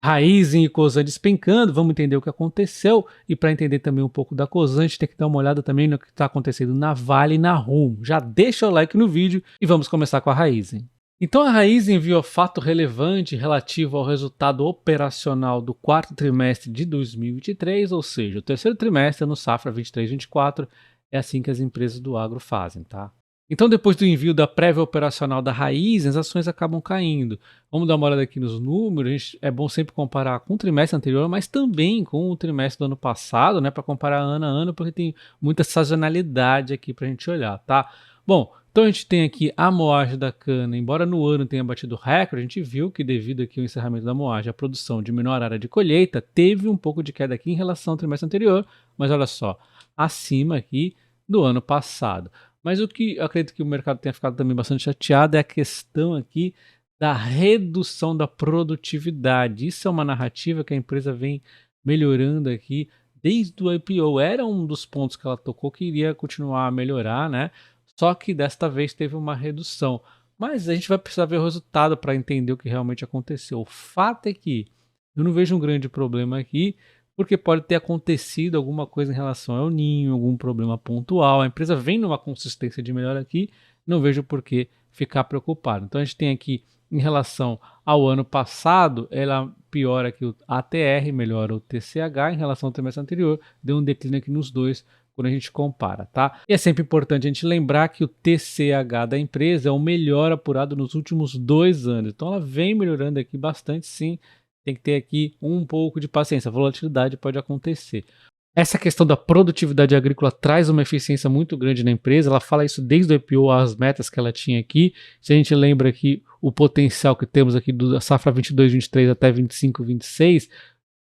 Raízen e Cosan despencando, vamos entender o que aconteceu, e para entender também um pouco da Cosan, a gente tem que dar uma olhada também no que está acontecendo na Vale e na Rumo. Já deixa o like no vídeo e vamos começar com a Raízen. Então a Raízen enviou fato relevante relativo ao resultado operacional do quarto trimestre de 2023, ou seja, o terceiro trimestre no safra 23/24, é assim que as empresas do agro fazem, tá? Então, depois do envio da prévia operacional da Raízen, as ações acabam caindo. Vamos dar uma olhada aqui nos números. É bom sempre comparar com o trimestre anterior, mas também com o trimestre do ano passado, né, para comparar ano a ano, porque tem muita sazonalidade aqui para a gente olhar, tá? Bom, então a gente tem aqui a moagem da cana, embora no ano tenha batido recorde, a gente viu que devido aqui ao encerramento da moagem, a produção de menor área de colheita teve um pouco de queda aqui em relação ao trimestre anterior, mas olha só, acima aqui do ano passado. Mas o que eu acredito que o mercado tenha ficado também bastante chateado é a questão aqui da redução da produtividade. Isso é uma narrativa que a empresa vem melhorando aqui desde o IPO. Era um dos pontos que ela tocou que iria continuar a melhorar, né? Só que desta vez teve uma redução. Mas a gente vai precisar ver o resultado para entender o que realmente aconteceu. O fato é que eu não vejo um grande problema aqui, porque pode ter acontecido alguma coisa em relação ao ninho, algum problema pontual. A empresa vem numa consistência de melhora aqui, não vejo por que ficar preocupado. Então a gente tem aqui, em relação ao ano passado, ela piora aqui o ATR, melhora o TCH, em relação ao trimestre anterior, deu um declínio aqui nos dois, quando a gente compara, tá? E é sempre importante a gente lembrar que o TCH da empresa é o melhor apurado nos últimos 2 anos. Então ela vem melhorando aqui bastante, sim. Tem que ter aqui um pouco de paciência, a volatilidade pode acontecer. Essa questão da produtividade agrícola traz uma eficiência muito grande na empresa, ela fala isso desde o IPO, as metas que ela tinha aqui. Se a gente lembra que o potencial que temos aqui da safra 22/23 até 25/26,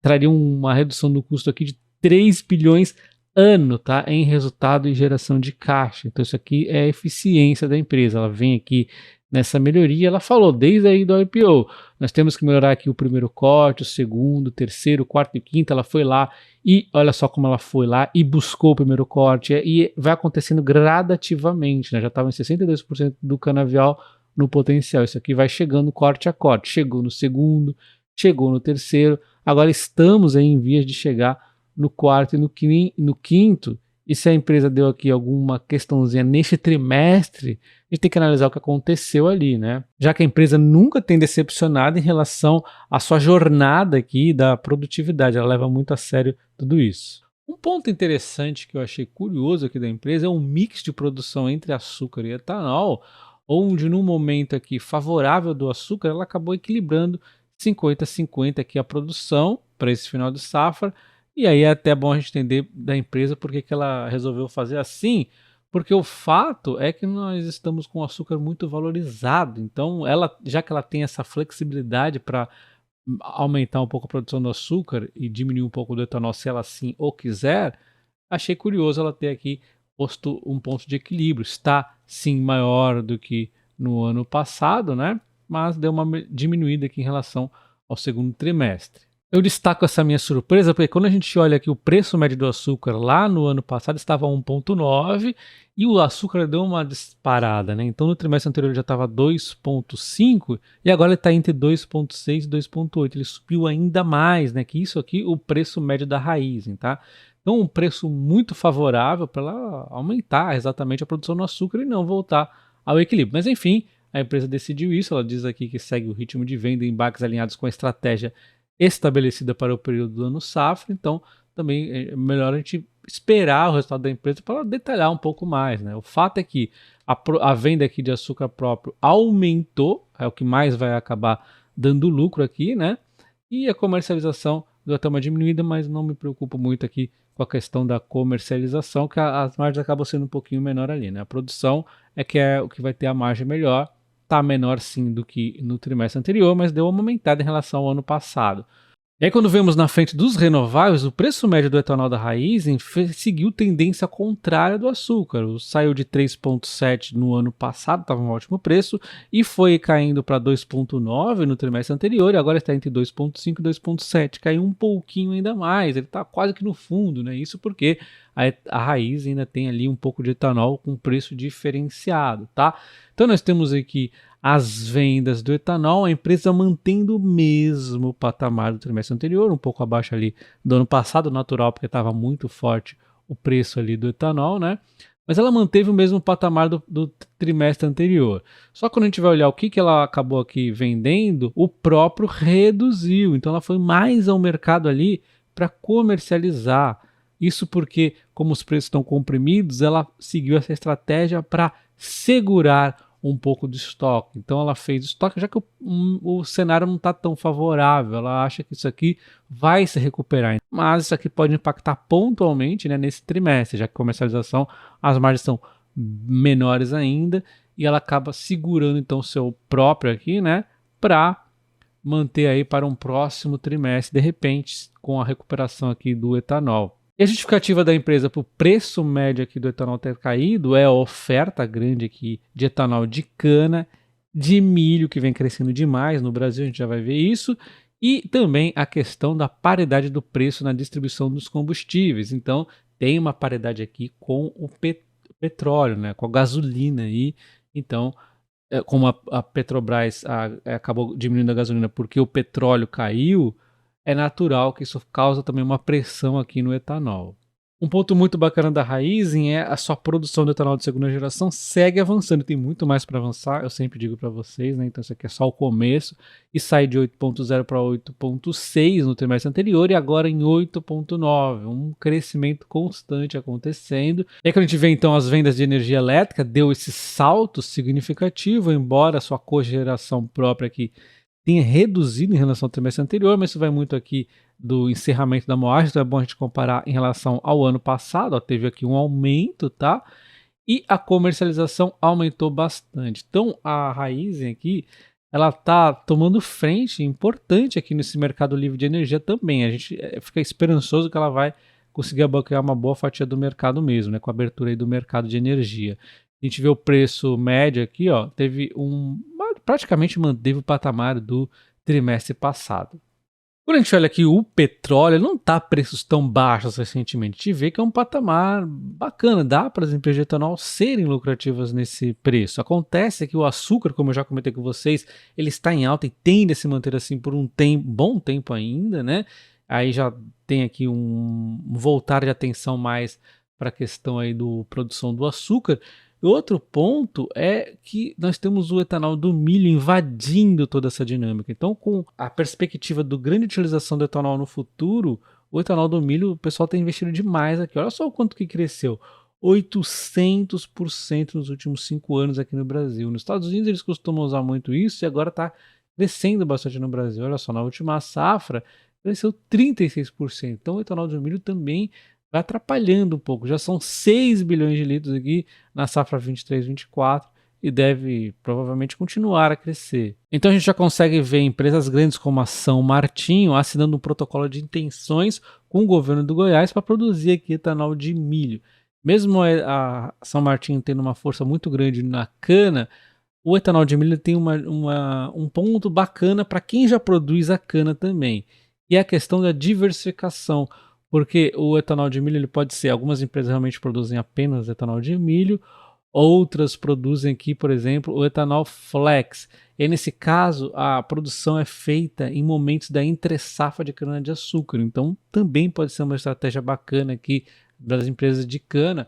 traria uma redução do custo aqui de 3 bilhões ano, tá? Em resultado e geração de caixa. Então isso aqui é a eficiência da empresa, ela vem aqui nessa melhoria, ela falou desde aí do IPO, nós temos que melhorar aqui o primeiro corte, o segundo, o terceiro, o quarto e o quinto, ela foi lá e olha só como ela foi lá e buscou o primeiro corte, e vai acontecendo gradativamente, né? Já estava em 62% do canavial no potencial, isso aqui vai chegando corte a corte, chegou no segundo, chegou no terceiro, agora estamos aí em vias de chegar no quarto e no quinto, e se a empresa deu aqui alguma questãozinha neste trimestre, a gente tem que analisar o que aconteceu ali, né? Já que a empresa nunca tem decepcionado em relação à sua jornada aqui da produtividade, ela leva muito a sério tudo isso. Um ponto interessante que eu achei curioso aqui da empresa é o mix de produção entre açúcar e etanol, onde no momento aqui favorável do açúcar, ela acabou equilibrando 50-50 aqui a produção para esse final de safra, e aí é até bom a gente entender da empresa por que ela resolveu fazer assim, porque o fato é que nós estamos com o açúcar muito valorizado. Então, ela, já que ela tem essa flexibilidade para aumentar um pouco a produção do açúcar e diminuir um pouco do etanol, se ela assim ou quiser, achei curioso ela ter aqui posto um ponto de equilíbrio. Está sim maior do que no ano passado, né? Mas deu uma diminuída aqui em relação ao segundo trimestre. Eu destaco essa minha surpresa porque quando a gente olha aqui o preço médio do açúcar lá no ano passado estava 1,9 e o açúcar deu uma disparada, né? Então no trimestre anterior ele já estava 2,5 e agora ele está entre 2,6 e 2,8. Ele subiu ainda mais, né? Que isso aqui o preço médio da Raízen, tá? Então um preço muito favorável para ela aumentar exatamente a produção do açúcar e não voltar ao equilíbrio. Mas enfim, a empresa decidiu isso. Ela diz aqui que segue o ritmo de venda em embarques alinhados com a estratégia estabelecida para o período do ano safra, então também é melhor a gente esperar o resultado da empresa para detalhar um pouco mais, né? O fato é que a venda aqui de açúcar próprio aumentou, é o que mais vai acabar dando lucro aqui, né? E a comercialização deu até uma diminuída, mas não me preocupo muito aqui com a questão da comercialização, que as margens acabam sendo um pouquinho menor ali, né? A produção é que é o que vai ter a margem melhor, está menor sim do que no trimestre anterior, mas deu uma aumentada em relação ao ano passado. E aí quando vemos na frente dos renováveis, o preço médio do etanol da Raízen seguiu tendência contrária do açúcar. Saiu de 3,7 no ano passado, estava um ótimo preço, e foi caindo para 2,9 no trimestre anterior, e agora está entre 2,5 e 2,7. Caiu um pouquinho ainda mais, ele está quase que no fundo, né? Isso porque a Raízen ainda tem ali um pouco de etanol com preço diferenciado, tá? Então nós temos aqui as vendas do etanol, a empresa mantendo o mesmo patamar do trimestre anterior, um pouco abaixo ali do ano passado, natural, porque estava muito forte o preço ali do etanol, né? Mas ela manteve o mesmo patamar do trimestre anterior. Só que quando a gente vai olhar o que ela acabou aqui vendendo, o próprio reduziu. Então ela foi mais ao mercado ali para comercializar. Isso porque, como os preços estão comprimidos, ela seguiu essa estratégia para segurar um pouco de estoque. Então ela fez estoque, já que o cenário não está tão favorável. Ela acha que isso aqui vai se recuperar. Mas isso aqui pode impactar pontualmente, né, nesse trimestre, já que comercialização, as margens são menores ainda, e ela acaba segurando então o seu próprio aqui, né, para manter aí para um próximo trimestre, de repente, com a recuperação aqui do etanol. E a justificativa da empresa para o preço médio aqui do etanol ter caído é a oferta grande aqui de etanol de cana, de milho, que vem crescendo demais no Brasil, a gente já vai ver isso, e também a questão da paridade do preço na distribuição dos combustíveis. Então, tem uma paridade aqui com o petróleo, né, com a gasolina aí. Então, como a Petrobras acabou diminuindo a gasolina porque o petróleo caiu, é natural que isso causa também uma pressão aqui no etanol. Um ponto muito bacana da Raízen é a sua produção de etanol de segunda geração segue avançando, tem muito mais para avançar, eu sempre digo para vocês, né? Então isso aqui é só o começo, e sai de 8.0 para 8.6 no trimestre anterior e agora em 8.9, um crescimento constante acontecendo. E aí quando a gente vê então as vendas de energia elétrica, deu esse salto significativo, embora a sua cogeração própria aqui tenha reduzido em relação ao trimestre anterior, mas isso vai muito aqui do encerramento da moagem, então é bom a gente comparar em relação ao ano passado, ó, teve aqui um aumento, tá? E a comercialização aumentou bastante. Então a Raízen aqui, ela tá tomando frente importante aqui nesse mercado livre de energia também. A gente fica esperançoso que ela vai conseguir abancar uma boa fatia do mercado mesmo, né, com a abertura aí do mercado de energia. A gente vê o preço médio aqui, ó, praticamente manteve o patamar do trimestre passado. Quando a gente olha aqui o petróleo, não está a preços tão baixos recentemente. A gente vê que é um patamar bacana, dá para as empresas de etanol serem lucrativas nesse preço. Acontece que o açúcar, como eu já comentei com vocês, ele está em alta e tende a se manter assim por bom tempo ainda, né? Aí já tem aqui um voltar de atenção mais para a questão aí do produção do açúcar. Outro ponto é que nós temos o etanol do milho invadindo toda essa dinâmica. Então, com a perspectiva do grande utilização do etanol no futuro, o etanol do milho, o pessoal tem investido demais aqui. Olha só o quanto que cresceu. 800% nos últimos 5 anos aqui no Brasil. Nos Estados Unidos eles costumam usar muito isso e agora está crescendo bastante no Brasil. Olha só, na última safra cresceu 36%. Então o etanol do milho também vai atrapalhando um pouco. Já são 6 bilhões de litros aqui na safra 23-24 e deve provavelmente continuar a crescer. Então a gente já consegue ver empresas grandes como a São Martinho assinando um protocolo de intenções com o governo do Goiás para produzir aqui etanol de milho. Mesmo a São Martinho tendo uma força muito grande na cana, o etanol de milho tem um ponto bacana para quem já produz a cana também, e é a questão da diversificação. Porque o etanol de milho ele pode ser, algumas empresas realmente produzem apenas etanol de milho, outras produzem aqui, por exemplo, o etanol flex. E nesse caso, a produção é feita em momentos da entre-safra de cana-de-açúcar. Então, também pode ser uma estratégia bacana aqui das empresas de cana.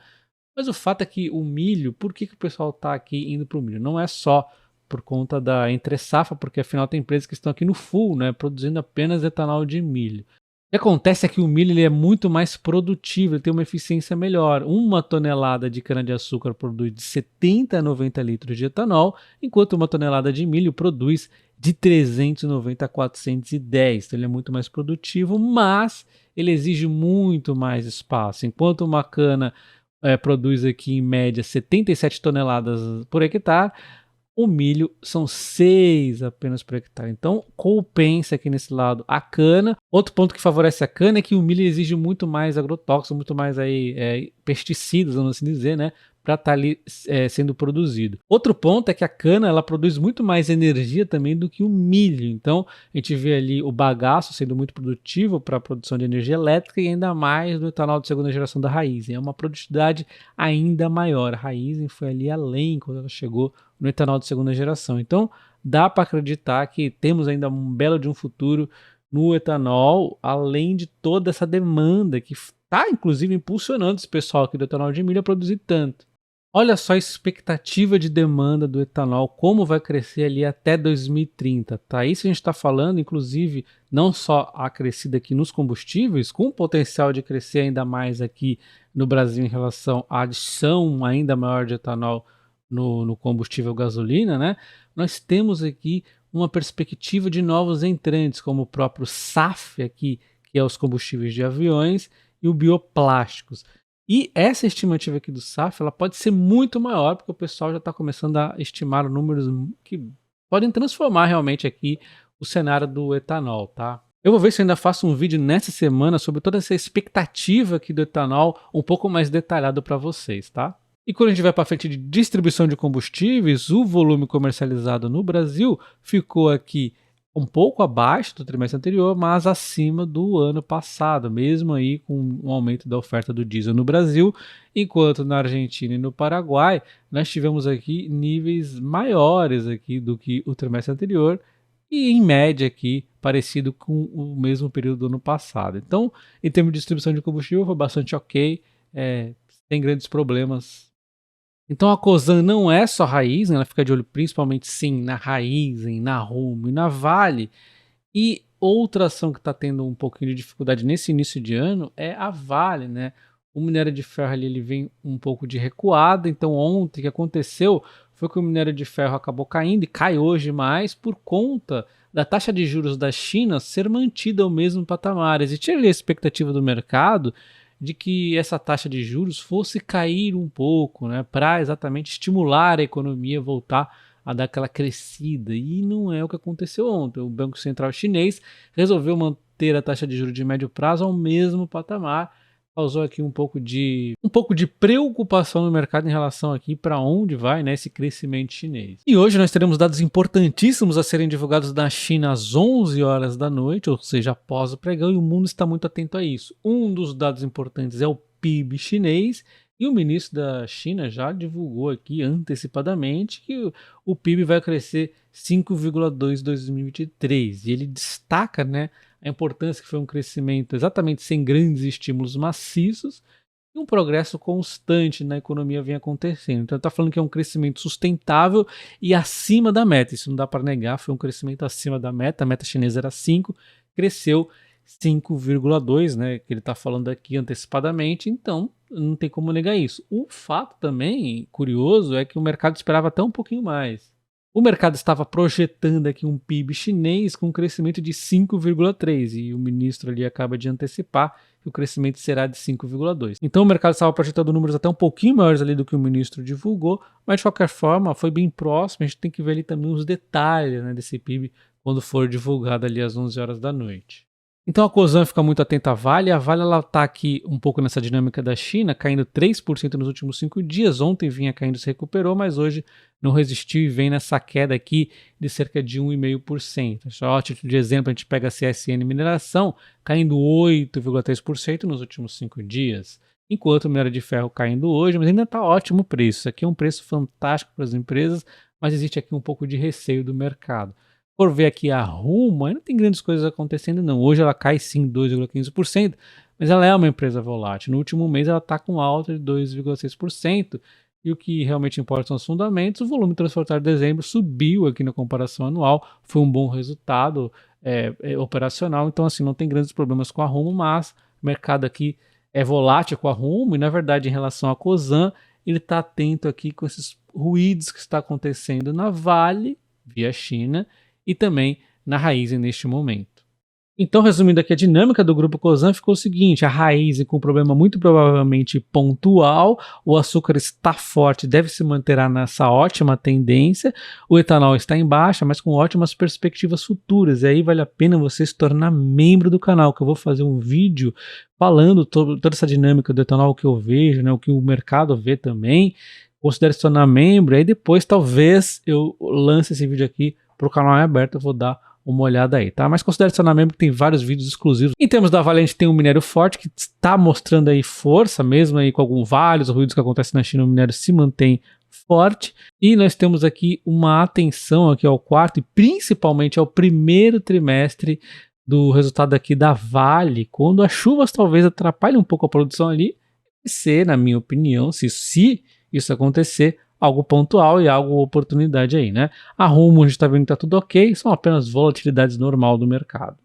Mas o fato é que o milho, por que o pessoal está aqui indo para o milho? Não é só por conta da entre-safra, porque afinal tem empresas que estão aqui no full, né, produzindo apenas etanol de milho. O que acontece é que o milho ele é muito mais produtivo, ele tem uma eficiência melhor. Uma tonelada de cana-de-açúcar produz de 70 a 90 litros de etanol, enquanto uma tonelada de milho produz de 390 a 410. Então ele é muito mais produtivo, mas ele exige muito mais espaço. Enquanto uma cana produz aqui em média 77 toneladas por hectare, o milho são 6 apenas por hectare. Então, compensa aqui nesse lado a cana. Outro ponto que favorece a cana é que o milho exige muito mais agrotóxicos, muito mais aí, pesticidas, vamos assim dizer, né? para estar ali sendo produzido. Outro ponto é que a cana ela produz muito mais energia também do que o milho, então a gente vê ali o bagaço sendo muito produtivo para a produção de energia elétrica e ainda mais no etanol de segunda geração da Raízen. É uma produtividade ainda maior. A Raízen foi ali além quando ela chegou no etanol de segunda geração. Então dá para acreditar que temos ainda um belo de um futuro no etanol, além de toda essa demanda que está inclusive impulsionando esse pessoal aqui do etanol de milho a produzir tanto. Olha só a expectativa de demanda do etanol, como vai crescer ali até 2030, tá? Isso a gente está falando, inclusive, não só a crescida aqui nos combustíveis, com o potencial de crescer ainda mais aqui no Brasil em relação à adição ainda maior de etanol no combustível gasolina, né? Nós temos aqui uma perspectiva de novos entrantes, como o próprio SAF aqui, que é os combustíveis de aviões, e o bioplásticos. E essa estimativa aqui do SAF, ela pode ser muito maior, porque o pessoal já está começando a estimar números que podem transformar realmente aqui o cenário do etanol, tá? Eu vou ver se eu ainda faço um vídeo nessa semana sobre toda essa expectativa aqui do etanol, um pouco mais detalhado para vocês, tá? E quando a gente vai para frente de distribuição de combustíveis, o volume comercializado no Brasil ficou aqui um pouco abaixo do trimestre anterior, mas acima do ano passado, mesmo aí com um aumento da oferta do diesel no Brasil, enquanto na Argentina e no Paraguai nós tivemos aqui níveis maiores aqui do que o trimestre anterior e em média aqui parecido com o mesmo período do ano passado. Então, em termos de distribuição de combustível foi bastante ok, sem grandes problemas. Então a Cosan não é só Raízen, ela fica de olho principalmente sim na Raízen, na Rumo e na Vale. E outra ação que está tendo um pouquinho de dificuldade nesse início de ano é a Vale, né? O minério de ferro ali ele vem um pouco de recuada, então ontem o que aconteceu foi que o minério de ferro acabou caindo e cai hoje mais por conta da taxa de juros da China ser mantida ao mesmo patamar. Existia ali a expectativa do mercado de que essa taxa de juros fosse cair um pouco, né, para exatamente estimular a economia a voltar a dar aquela crescida, e não é o que aconteceu ontem. O Banco Central chinês resolveu manter a taxa de juros de médio prazo ao mesmo patamar, causou aqui um pouco de preocupação no mercado em relação aqui para onde vai, né, esse crescimento chinês. E hoje nós teremos dados importantíssimos a serem divulgados na China às 11 horas da noite, ou seja, após o pregão, e o mundo está muito atento a isso. Um dos dados importantes é o PIB chinês, e o ministro da China já divulgou aqui antecipadamente que o PIB vai crescer 5,2% em 2023. E ele destaca, né, a importância que foi um crescimento exatamente sem grandes estímulos maciços e um progresso constante na economia vem acontecendo. Então está falando que é um crescimento sustentável e acima da meta. Isso não dá para negar, foi um crescimento acima da meta. A meta chinesa era 5, cresceu 5,2, né, que ele está falando aqui antecipadamente, então não tem como negar isso. O fato também curioso é que o mercado esperava até um pouquinho mais. O mercado estava projetando aqui um PIB chinês com um crescimento de 5,3 e o ministro ali acaba de antecipar que o crescimento será de 5,2. Então o mercado estava projetando números até um pouquinho maiores ali do que o ministro divulgou, mas de qualquer forma foi bem próximo, a gente tem que ver ali também os detalhes, né, desse PIB quando for divulgado ali às 11 horas da noite. Então a Cosan fica muito atenta à Vale. A Vale está aqui um pouco nessa dinâmica da China, caindo 3% nos últimos 5 dias. Ontem vinha caindo, se recuperou, mas hoje não resistiu e vem nessa queda aqui de cerca de 1,5%. Só a título de exemplo, a gente pega a CSN Mineração, caindo 8,3% nos últimos 5 dias. Enquanto o minério de ferro caindo hoje, mas ainda está ótimo o preço. Isso aqui é um preço fantástico para as empresas, mas existe aqui um pouco de receio do mercado. Por ver aqui a Rumo, ainda não tem grandes coisas acontecendo não. Hoje ela cai sim 2,15%, mas ela é uma empresa volátil. No último mês ela está com alta de 2,6%, e o que realmente importa são os fundamentos. O volume transportado de dezembro subiu aqui na comparação anual, foi um bom resultado operacional, então assim, não tem grandes problemas com a Rumo, mas o mercado aqui é volátil com a Rumo, e na verdade em relação à Cosan, ele está atento aqui com esses ruídos que está acontecendo na Vale, via China, e também na Raízen neste momento. Então, resumindo aqui, a dinâmica do grupo Cosan ficou o seguinte: a raiz com um problema muito provavelmente pontual, o açúcar está forte, deve se manter nessa ótima tendência, o etanol está em baixa, mas com ótimas perspectivas futuras, e aí vale a pena você se tornar membro do canal, que eu vou fazer um vídeo falando toda essa dinâmica do etanol que eu vejo, né, o que o mercado vê também. Considere se tornar membro, aí depois talvez eu lance esse vídeo aqui para o canal aberto, eu vou dar uma olhada aí, tá? Mas considere se tornar membro, que tem vários vídeos exclusivos. Em termos da Vale, a gente tem um minério forte que está mostrando aí força, mesmo aí com alguns vários ruídos que acontecem na China, o minério se mantém forte. E nós temos aqui uma atenção aqui ao quarto e principalmente ao primeiro trimestre do resultado aqui da Vale, quando as chuvas talvez atrapalhem um pouco a produção ali, e ser, na minha opinião, se isso acontecer, algo pontual e algo oportunidade aí, né? A Rumo a gente está vendo que está tudo ok, são apenas volatilidades normal do mercado.